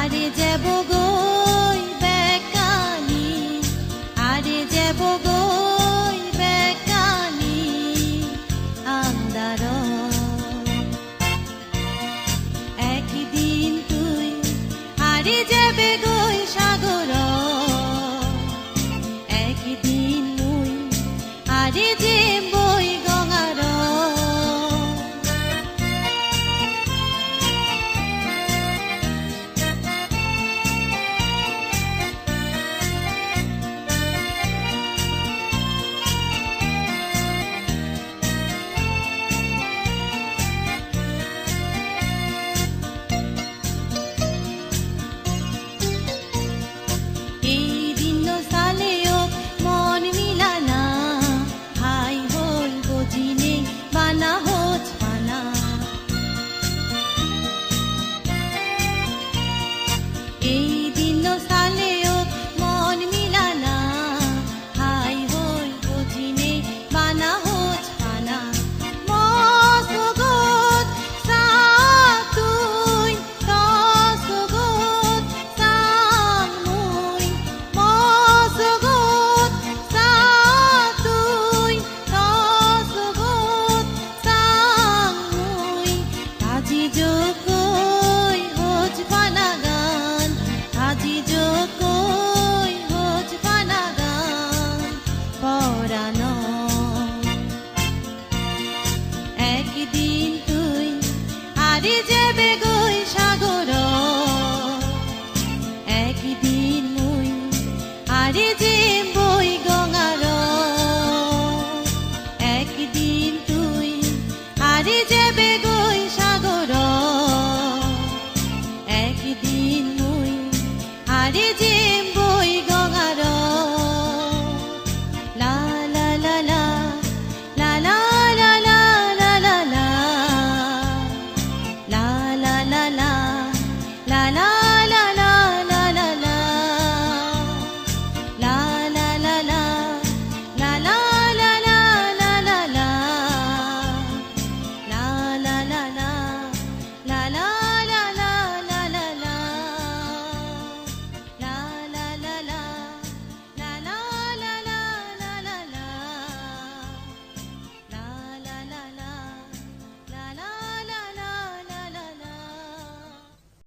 আরে যাব গই বেকানি, আরে যাব গই বেকানি আন্দার। একদিন তুই আরে যাবে গই সাগর, একদিন মুই আরে যে বই গঙ্গার। এই দিন সালেও মন মিলানা, হাই হই বুঝিনে বানা হোচ পানা। মসগত সাতুই তসগত সামুই, মসগত সাতুই তসগত সামুই। কাজী যোগই হোচ পানা গান, আজি যকই হোচ পানা গান পরানো। একদিন তুই আরে যাবে গই সাগর, একদিন মুই আরে যে বই গঙ্গার। একদিন তুই আরে যাবে গই সাগর, একদিন মুই আরে